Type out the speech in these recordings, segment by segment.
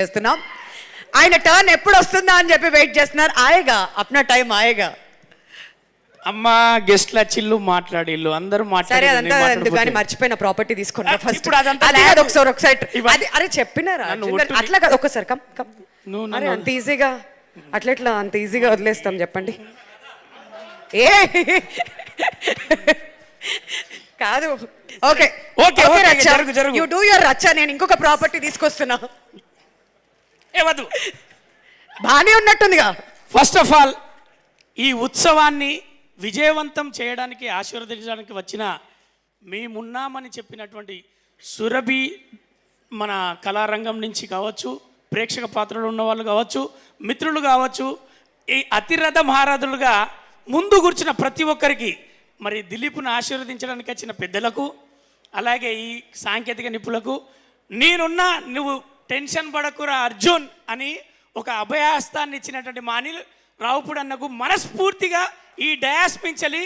చేస్తున్నాం. ఆయన టర్న్ ఎప్పుడు వస్తుందా అని చెప్పి వెయిట్ చేస్తున్నారు. ఆయేగా అప్నా టైం ఆయేగా. అమ్మా గెస్ట్ల చిల్లు మాట్లాడిల్లు అందరూ సరే అదంతా ఎందుకని మర్చిపోయిన ప్రాపర్టీ తీసుకున్నా ఫస్ట్. ఇప్పుడు అదంతా ఒకసారి అది అరే చెప్పినారా అట్లా కాదు, ఒక్కసారి కమ్ కమ్. అరే అంత ఈజీగా అట్లా అంత ఈజీగా వదిలేస్తాం చెప్పండి. ఏ కాదు. Okay okay you do your రచ్చ. నేను ఇంకొక ప్రాపర్టీ తీసుకొస్తున్నా. ఏవద్దు బానే ఉన్నట్టుందిగా. ఫస్ట్ ఆఫ్ ఆల్ ఈ ఉత్సవాన్ని విజయవంతం చేయడానికి ఆశీర్వదించడానికి వచ్చిన మేమున్నామని చెప్పినటువంటి సురభి మన కళారంగం నుంచి కావచ్చు, ప్రేక్షక పాత్రలు ఉన్న వాళ్ళు కావచ్చు, మిత్రులు కావచ్చు, ఈ అతిరథ మహారథులుగా ముందు కూర్చున్న ప్రతి ఒక్కరికి, మరి దిలీప్ను ఆశీర్వదించడానికి వచ్చిన పెద్దలకు, అలాగే ఈ సాంకేతిక నిపుణులకు, నేనున్నా నువ్వు టెన్షన్ పడకురా అర్జున్ అని ఒక అభయహస్తాన్ని ఇచ్చినటువంటి మా అనిల్ రావుపూడి అన్నకు మనస్ఫూర్తిగా ఈ డయాస్ మించలి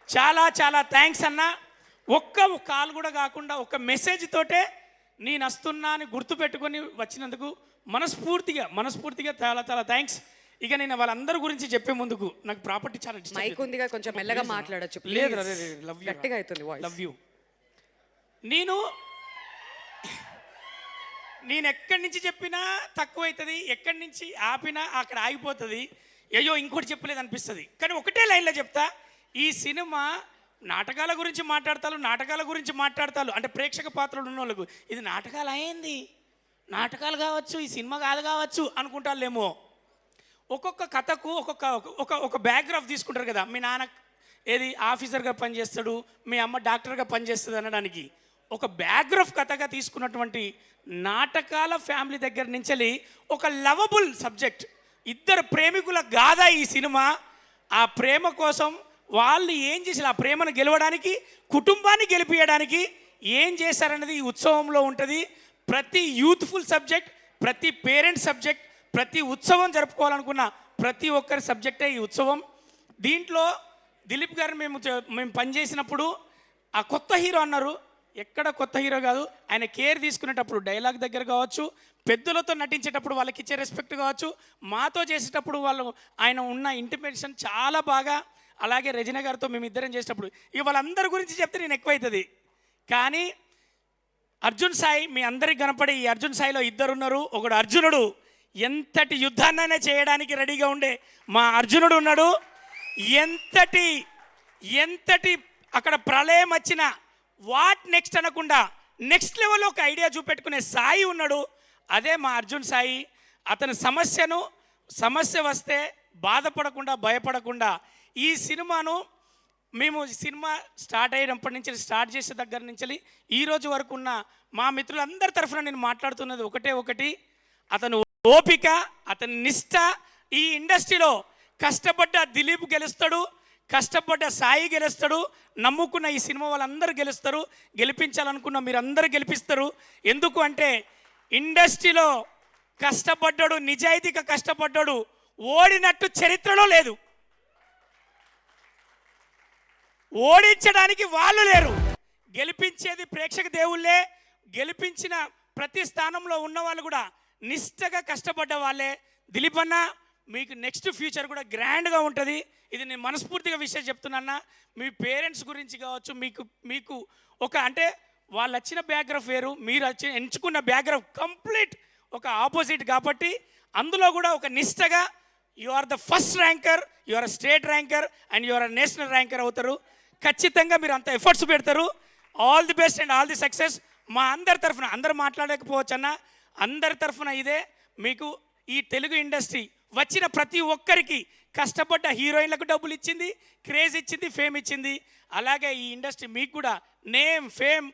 చాలా చాలా థ్యాంక్స్ అన్న. ఒక్క కాల్ కూడా కాకుండా ఒక మెసేజ్ తోటే నేను వస్తున్నా అని గుర్తుపెట్టుకొని వచ్చినందుకు మనస్ఫూర్తిగా చాలా చాలా థ్యాంక్స్. ఇక నేను వాళ్ళందరి గురించి చెప్పే ముందుకు నాకు ప్రాపర్టీ చాలా మైక్ ఉందిగా, కొంచెం మెల్లగా మాట్లాడొచ్చు. లేదు లవ్ యూ గట్టిగా అవుతుంది వాయిస్. Love you. నేను ఎక్కడి నుంచి చెప్పినా తక్కువ అవుతుంది, ఎక్కడి నుంచి ఆపినా అక్కడ ఆగిపోతుంది. అయ్యో ఇంకోటి చెప్పలేదు అనిపిస్తుంది. కానీ ఒకటే లైన్లో చెప్తా, ఈ సినిమా నాటకాల గురించి మాట్లాడతారు అంటే ప్రేక్షక పాత్రలు ఉన్న వాళ్ళకు ఇది నాటకాలు అయింది, నాటకాలు కావచ్చు, ఈ సినిమా కాదు కావచ్చు అనుకుంటారులేమో. ఒక్కొక్క కథకు ఒక బ్యాక్గ్రాఫ్ తీసుకుంటారు కదా. మీ నాన్న ఏది ఆఫీసర్గా పనిచేస్తాడు, మీ అమ్మ డాక్టర్గా పనిచేస్తుంది అనడానికి ఒక బ్యాక్గ్రాఫ్ కథగా తీసుకున్నటువంటి నాటకాల ఫ్యామిలీ దగ్గర నుంచి ఒక లవబుల్ సబ్జెక్ట్, ఇద్దరు ప్రేమికుల గాథ ఈ సినిమా. ఆ ప్రేమ కోసం వాళ్ళు ఏం చేసి ఆ ప్రేమను గెలవడానికి, కుటుంబాన్ని గెలిపించడానికి ఏం చేశారన్నది ఈ ఉత్సవంలో ఉంటుంది. ప్రతి యూత్ఫుల్ సబ్జెక్ట్, ప్రతి పేరెంట్ సబ్జెక్ట్, ప్రతి ఉత్సవం జరుపుకోవాలనుకున్న ప్రతి ఒక్కరి సబ్జెక్టే ఈ ఉత్సవం. దీంట్లో దిలీప్ గారు మేము పనిచేసినప్పుడు ఆ కొత్త హీరో అన్నారు. ఎక్కడ కొత్త హీరో కాదు, ఆయన కేర్ తీసుకునేటప్పుడు డైలాగ్ దగ్గర కావచ్చు, పెద్దలతో నటించేటప్పుడు వాళ్ళకి ఇచ్చే రెస్పెక్ట్ కావచ్చు, మాతో చేసేటప్పుడు ఆయన ఉన్న ఇంటిమేషన్ చాలా బాగా. అలాగే రజనీ గారితో మేము ఇద్దరం చేసేటప్పుడు ఇక వాళ్ళందరి గురించి చెప్తే నేను ఎక్కువైతుంది. కానీ అర్జున్ సాయి మీ అందరికి కనపడే ఈ అర్జున్ సాయిలో ఇద్దరు ఉన్నారు. ఒకడు అర్జునుడు, ఎంతటి యుద్ధాన్నైనా చేయడానికి రెడీగా ఉండే మా అర్జునుడు ఉన్నాడు. ఎంతటి అక్కడ ప్రళయం వచ్చినా వాట్ నెక్స్ట్ అనకుండా నెక్స్ట్ లెవెల్లో ఒక ఐడియా చూపెట్టుకునే సాయి ఉన్నాడు. అదే మా అర్జున్ సాయి. అతని సమస్య వస్తే బాధపడకుండా, భయపడకుండా ఈ సినిమాను మేము సినిమా స్టార్ట్ అయినప్పటి నుంచి, స్టార్ట్ చేసే దగ్గర నుంచి ఈ రోజు వరకు ఉన్న మా మిత్రులందరి తరఫున నేను మాట్లాడుతున్నది ఒకటి, అతను ఓపిక, అతని నిష్ట. ఈ ఇండస్ట్రీలో కష్టపడ్డ దిలీప్ గెలుస్తాడు, కష్టపడ్డ సాయి గెలుస్తాడు, నమ్ముకున్న ఈ సినిమా వాళ్ళందరూ గెలుస్తారు, గెలిపించాలనుకున్న మీరందరూ గెలిపిస్తారు. ఎందుకు అంటే ఇండస్ట్రీలో కష్టపడ్డాడు, నిజాయితీగా కష్టపడ్డాడు, ఓడినట్టు చరిత్రలో లేదు. ఓడించడానికి వాళ్ళు లేరు, గెలిపించేది ప్రేక్షక దేవుళ్ళే. గెలిపించిన ప్రతి స్థానంలో ఉన్న వాళ్ళు కూడా నిష్టగా కష్టపడ్డ వాళ్ళే. దిలీప్ అన్న మీకు నెక్స్ట్ ఫ్యూచర్ కూడా గ్రాండ్గా ఉంటుంది. ఇది నేను మనస్ఫూర్తిగా విషయం చెప్తున్నా. మీ పేరెంట్స్ గురించి కావచ్చు, మీకు ఒక అంటే వాళ్ళు వచ్చిన బ్యాక్గ్రౌండ్ వేరు, మీరు ఎంచుకున్న బ్యాక్గ్రౌండ్ కంప్లీట్ ఒక ఆపోజిట్. కాబట్టి అందులో కూడా ఒక నిష్టగా you are the first ranker, you are state ranker and you are national ranker అవుతారు. ఖచ్చితంగా మీరు అంత ఎఫర్ట్స్ పెడతారు. All the best and all the success. మా అందరి తరఫున, అందరు మాట్లాడకపోవచ్చు అన్న, అందరి తరఫున ఇదే మీకు. ఈ తెలుగు ఇండస్ట్రీ వచ్చిన ప్రతి ఒక్కరికి, కష్టపడ్డ హీరోయిన్లకు డబ్బులు ఇచ్చింది, క్రేజ్ ఇచ్చింది, ఫేమ్ ఇచ్చింది. అలాగే ఈ ఇండస్ట్రీ మీకు కూడా నేమ్, ఫేమ్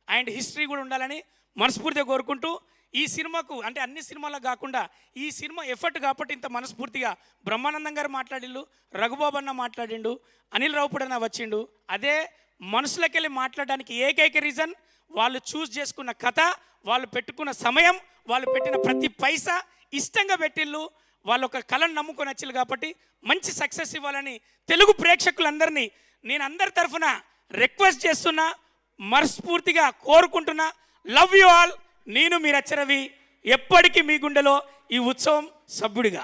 అండ్ హిస్టరీ కూడా ఉండాలని మనస్ఫూర్తిగా కోరుకుంటూ, ఈ సినిమాకు అంటే అన్ని సినిమాలకు కాకుండా ఈ సినిమా ఎఫర్ట్ కాబట్టి ఇంత మనస్ఫూర్తిగా బ్రహ్మానందం గారు మాట్లాడిండు, రఘుబాబు అన్న మాట్లాడిండు, అనిల్ రావుపూడి అన్న వచ్చిండు. అదే మనసులోకి వెళ్ళి మాట్లాడడానికి ఏకైక రీజన్ వాళ్ళు చూస్ చేసుకున్న కథ, వాళ్ళు పెట్టుకున్న సమయం, వాళ్ళు పెట్టిన ప్రతి పైసా ఇష్టంగా పెట్టిళ్ళు. వాళ్ళు ఒక కళను నమ్ముకొని వచ్చిళ్ళు కాబట్టి మంచి సక్సెస్ ఇవ్వాలని తెలుగు ప్రేక్షకులందరినీ నేను అందరి తరఫున రిక్వెస్ట్ చేస్తున్నా, మనస్ఫూర్తిగా కోరుకుంటున్నా. Love you all. నేను మీ రచ్చరవి. ఎప్పటికీ మీ గుండెలో ఈ ఉత్సవం సభ్యుడిగా.